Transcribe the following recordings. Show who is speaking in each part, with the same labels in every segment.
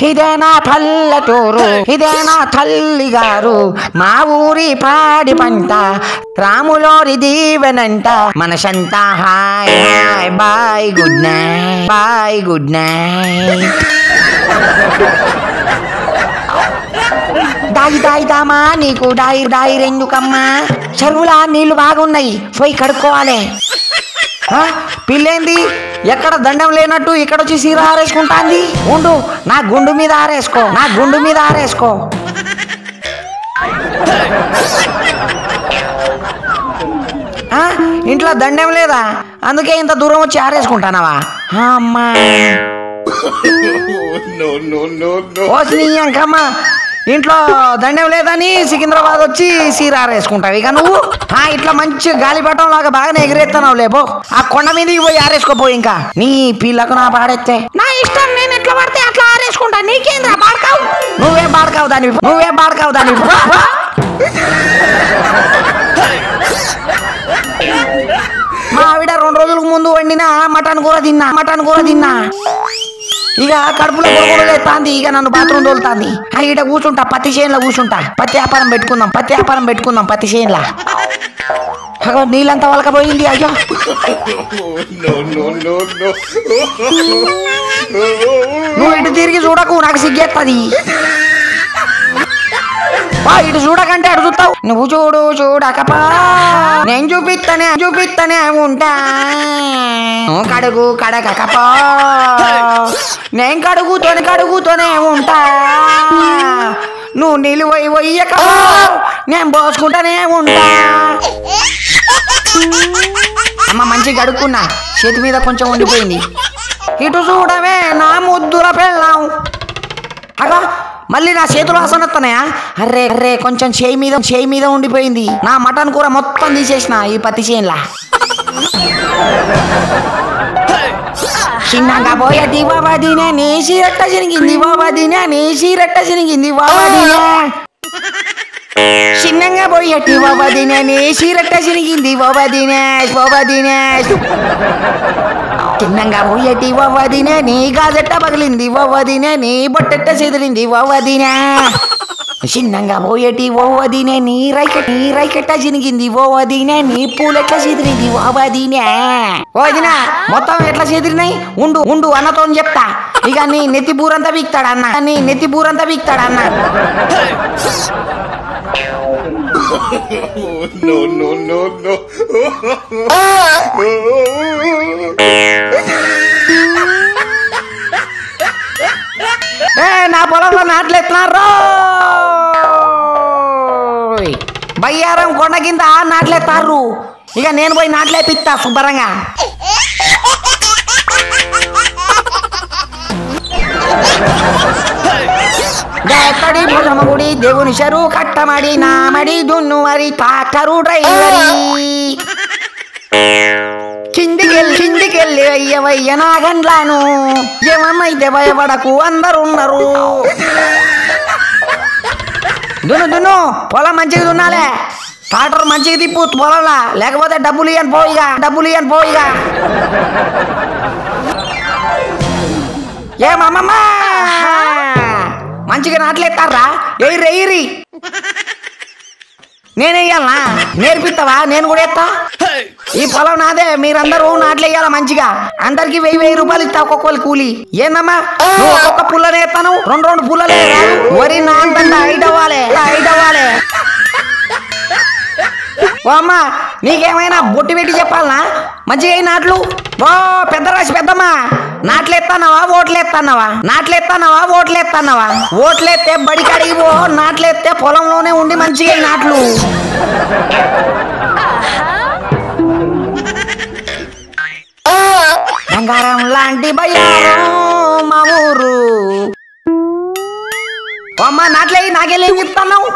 Speaker 1: ఇదేనా పల్లెటూరు, ఇదేనా తల్లి గారు, మా ఊరి పాడి పంట రాములోరి దీవెనంట. మనసంతా హాయ్ హాయ్ bye good night, bye good night. దాయిదామా నీకు డైరెందుకమ్మా? చెరువులా నీళ్లు బాగున్నాయి, పోయి కడుక్కోవాలి. పిల్లేంది ఎక్కడ దండం లేనట్టు ఇక్కడ వచ్చి సీర ఆరేసుకుంటాంది. ఉండు, నా గుండు మీద ఆరేసుకో, నా గుండు మీద ఆరేసుకో. ఇంట్లో దండం లేదా, అందుకే ఇంత దూరం వచ్చి ఆరేసుకుంటానవా? అమ్మా ఓసినీయంకమ్మా, ఇంట్లో దండం లేదని సికింద్రాబాద్ వచ్చి సీర ఆరేసుకుంటావు ఇక నువ్వు. ఇట్లా మంచి గాలిపటం లాగా బాగానే ఎగిరేస్తున్నావు లేబో. ఆ కొండ మీదకి పోయి ఆరేసుకోపో. ఇంకా నీ పిల్లకు నా పాడెత్తే నా ఇష్టం, నేను ఎట్లా పడితే అట్లా ఆరేసుకుంటా. నీకేంద్రా బాడకావు? నువ్వేం బాడకావు దాన్ని, నువ్వేం బాడకావు దాన్ని. మా ఆవిడ 2 రోజులకు ముందు వండిన మటన్ కూర తిన్నా. ఇక కడుపులో గొడగొడలు ఎత్తాంది. ఇక నన్ను బాత్రూమ్ తోలుతాంది. ఈడ కూర్చుంటా, పత్తి చేనులో కూర్చుంటా. పత్తి వ్యాపారం పెట్టుకుందాం పత్తి చేనులా. నీళ్ళంతా వలకపోయింది. అయ్యో నువ్వు ఇటు తిరిగి చూడకు, నాకు సిగ్గేస్తుంది. ఇటు చూడకంటే అటు చూస్తావు. నువ్వు చూడకపా, నేను చూపిస్తానే ఉంటా. కడగకపా, నేను కడుగుతూనే ఉంటా. నువ్వు నీళ్ళు పోయకపా, నేను పోసుకుంటానే ఉంటా. అమ్మ మంచిగా కడుక్కున్నా, చేతి మీద కొంచెం ఉండిపోయింది. ఇటు చూడవే నా ముద్దుల పెళ్ళాం. అగా మళ్ళీ నా చేతులు వాసన వస్తున్నాయా? అర్రే కొంచెం చేయి మీద ఉండిపోయింది. నా మటన్ కూర మొత్తం తీసేసిన ఈ పత్తి చేనులా. చిన్నగా పోయేటి బాబాదినే, నీ సీరట్ట చినిగింది బాబాదినే, నీ సీరట్ట చినిగింది బాబాదినే. చిన్నగా పోయేటి బాబాదినే, నీ సీరట్ట చినిగింది బాబాదినే. చిన్నంగా పోయేటి బాబాదినే, నీ గాజెట్ట పగిలింది బాబాదినే, నీ బొట్టెట్ట చెదిరింది బాబాదినే. చిన్నంగా పోయేటి ఓవదినే, నీ రైకెట్ట చినిగింది ఓవదినే, నీ పూలెట్ల చెదిరింది ఓవదినే. ఓదినా మొత్తం ఎట్లా చెదిరినాయి? ఉండు అన్నతో చెప్తా. ఇక నీ నెత్తి బూరంతా వీక్తాడన్న. నా పొలంలో నాట్లెత్తున్నారు. బయ్యారం కొండ కింద నాట్లెత్తారు. ఇక నేను పోయి నాట్లేపిస్తా శుభ్రంగా. ఎక్కడి భుజమగుడి దేవుని చెరువు కట్టమడి నామడి దున్ను మరి ట్రాక్టరు డ్రైవరి. కిందికెళ్ళి అయ్యవయ్య నా గండ్లాను, ఏమన్నైతే భయపడకు అందరున్నారు. దున్ను పొలం మంచిగా దున్నాలే, ట్రాక్టర్ మంచిగా తిప్పు పొలంలా, లేకపోతే డబ్బులు ఇయ్యను పోయిగా. ఏమమ్మమ్మ మంచిగా నాట్లేస్తారా? ఎయిరి నేనేయాలనా? నేర్పిస్తావా? నేను కూడా ఎత్తా. ఈ పొలం నాదే, మీరందరూ నాట్లేయాల మంచిగా. అందరికి 1000 రూపాయలు ఇస్తా ఒక్కొక్కరు కూలి. ఏందమ్మా నువ్వు ఒక్కొక్క పుల్లనే ఎత్తాను, 2 పుల్లలే వరి నా అంత హైట్ అవ్వాలి. ఓ అమ్మా నీకేమైనా బొట్టి పెట్టి చెప్పాలనా? మంచిగా నాట్లు ఓ పెద్ద రాసి పెద్దమ్మా. నాట్లేస్తానవా ఓట్లేస్తానవా? ఓట్లేస్తే బడికి అడిగిపో, నాట్లేస్తే పొలంలోనే ఉండి మంచిగా నాట్లు. బంగారం లాంటి బయ్యారం మా ఊరు. అమ్మా నాకేం చెప్తున్నావు?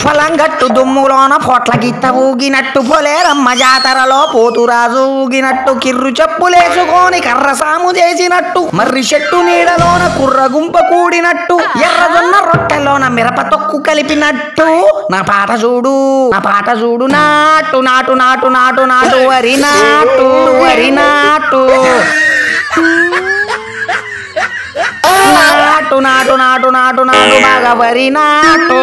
Speaker 1: పొలం గట్టు దుమ్ములోన పొట్ల గిత్త ఊగినట్టు, పొలేరమ్మ జాతరలో పోతురాజు ఊగినట్టు, కిర్రు చెప్పులేసుకొని కర్ర సాము చేసినట్టు, మర్రి చెట్టు నీడలోన కుర్ర గుంప కూడినట్టు, ఎర్రజొన్న రొట్టెలోన మిరప తొక్కు కలిపినట్టు. నా పాట చూడు నాటు నాటు నాటు నాటు నాటు వరి నాటు నాటు నాటు నాటు నాటు నాటు బాగా వరి నాటు